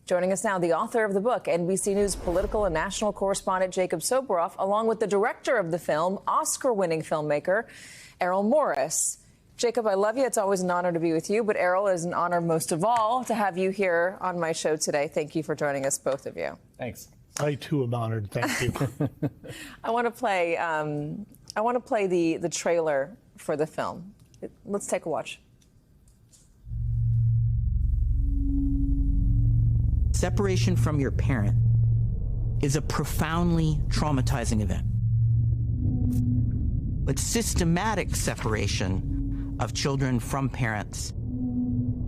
Joining us now, the author of the book, NBC News political and national correspondent Jacob Soboroff, along with the director of the film, Oscar-winning filmmaker Errol Morris. Jacob, I love you. It's always an honor to be with you, but Errol, is an honor most of all to have you here on my show today. Thank you for joining us, both of you. Thanks. I too am honored. Thank you. I want to play the trailer for the film. Let's take a watch. Separation from your parent is a profoundly traumatizing event. But systematic separation of children from parents,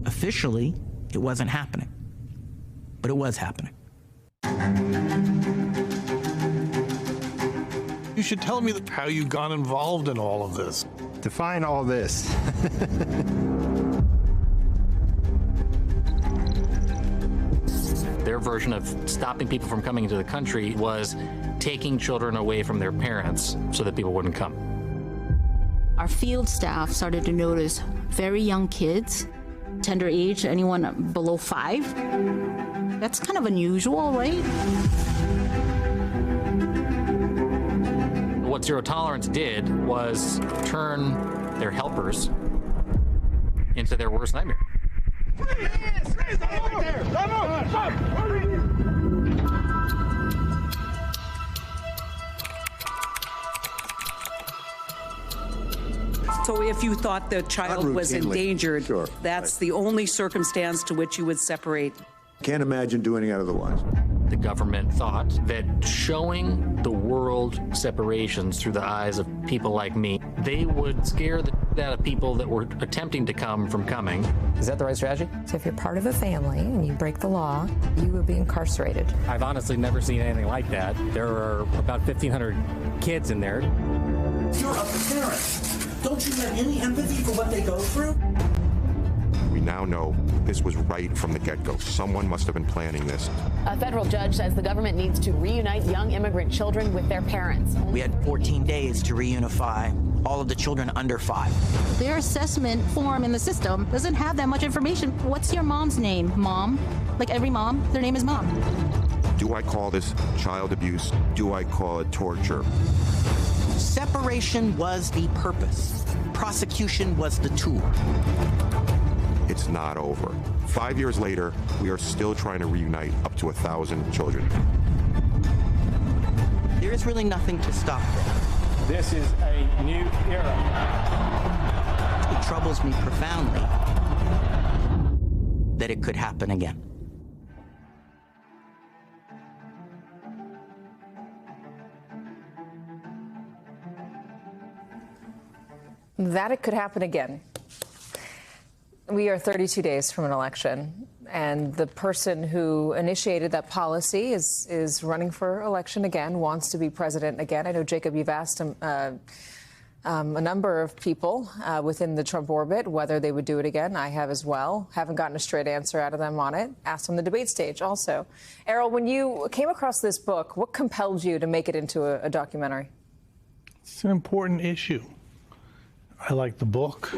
officially, it wasn't happening. But it was happening. You should tell me how you got involved in all of this. Define all this. Their version of stopping people from coming into the country was taking children away from their parents so that people wouldn't come. Our field staff started to notice very young kids, tender age, anyone below 5. That's kind of unusual, right? What Zero Tolerance did was turn their helpers into their worst nightmare. So if you thought the child was endangered, sure, that's the only circumstance to which you would separate. Can't imagine doing it otherwise. The government thought that showing the world separations through the eyes of people like me, they would scare the out of people that were attempting to come from coming. Is that the right strategy? So if you're part of a family and you break the law, you will be incarcerated. I've honestly never seen anything like that. There are about 1,500 kids in there. You're a parent. Don't you have any empathy for what they go through? We now know this was right from the get-go. Someone must have been planning this. A federal judge says the government needs to reunite young immigrant children with their parents. We had 14 days to reunify all of the children under 5. Their assessment form in the system doesn't have that much information. What's your mom's name, Mom? Like every mom, their name is Mom. Do I call this child abuse? Do I call it torture? Separation was the purpose. Prosecution was the tool. It's not over. 5 years later, we are still trying to reunite up to 1,000 children. There is really nothing to stop that. This is a new era. It troubles me profoundly that it could happen again. That it could happen again. We are 32 days from an election, and the person who initiated that policy is running for election again, wants to be president again. I know, Jacob, you've asked a number of people within the Trump orbit whether they would do it again. I have as well. Haven't gotten a straight answer out of them on it. Asked on the debate stage also. Errol, when you came across this book, what compelled you to make it into a documentary? It's an important issue. I like the book.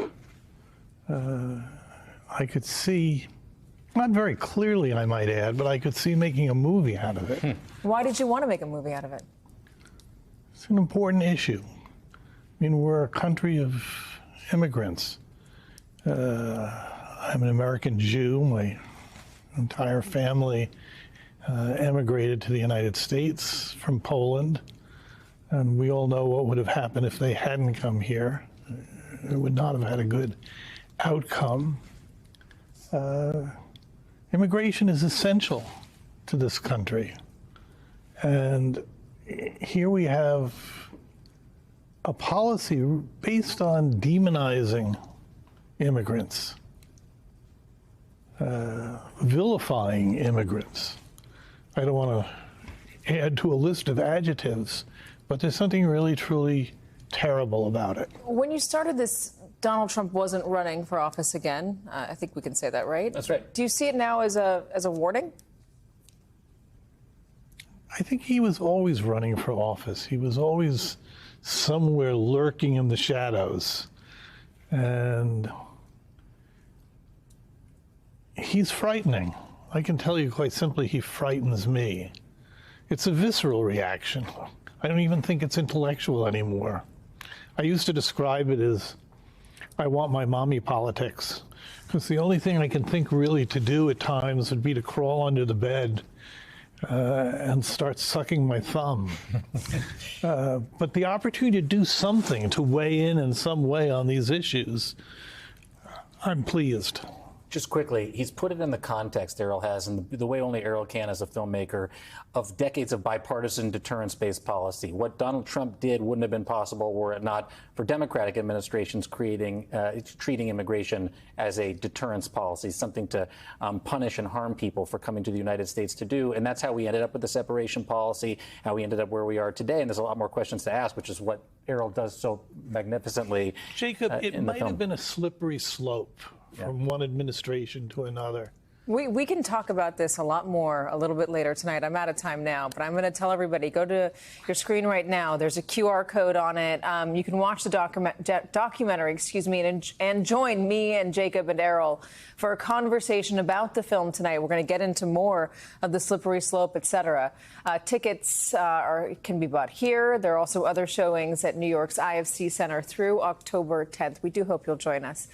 I could see, not very clearly, I might add, but I could see making a movie out of it. Why did you want to make a movie out of it? It's an important issue. I mean, we're a country of immigrants. I'm an American Jew. My entire family emigrated to the United States from Poland. And we all know what would have happened if they hadn't come here. It would not have had a good outcome. Immigration is essential to this country. And here we have a policy based on demonizing immigrants, vilifying immigrants. I don't want to add to a list of adjectives, but there's something really, truly terrible about it. When you started this, Donald Trump wasn't running for office again. I think we can say that, right? That's right. Do you see it now as a warning? I think he was always running for office. He was always somewhere lurking in the shadows. And he's frightening. I can tell you quite simply, he frightens me. It's a visceral reaction. I don't even think it's intellectual anymore. I used to describe it as, I want my mommy politics, because the only thing I can think really to do at times would be to crawl under the bed and start sucking my thumb. But the opportunity to do something, to weigh in some way on these issues, I'm pleased. Just quickly, he's put it in the context, Errol has, and the way only Errol can as a filmmaker, of decades of bipartisan deterrence-based policy. What Donald Trump did wouldn't have been possible were it not for Democratic administrations treating immigration as a deterrence policy, something to punish and harm people for coming to the United States to do. And that's how we ended up with the separation policy, how we ended up where we are today. And there's a lot more questions to ask, which is what Errol does so magnificently. Jacob, it might have been a slippery slope from one administration to another. We can talk about this a lot more a little bit later tonight. I'm out of time now, but I'm going to tell everybody, go to your screen right now. There's a QR code on it. You can watch the documentary, and join me and Jacob and Errol for a conversation about the film tonight. We're going to get into more of the slippery slope, etc. Tickets can be bought here. There are also other showings at New York's IFC Center through October 10th. We do hope you'll join us.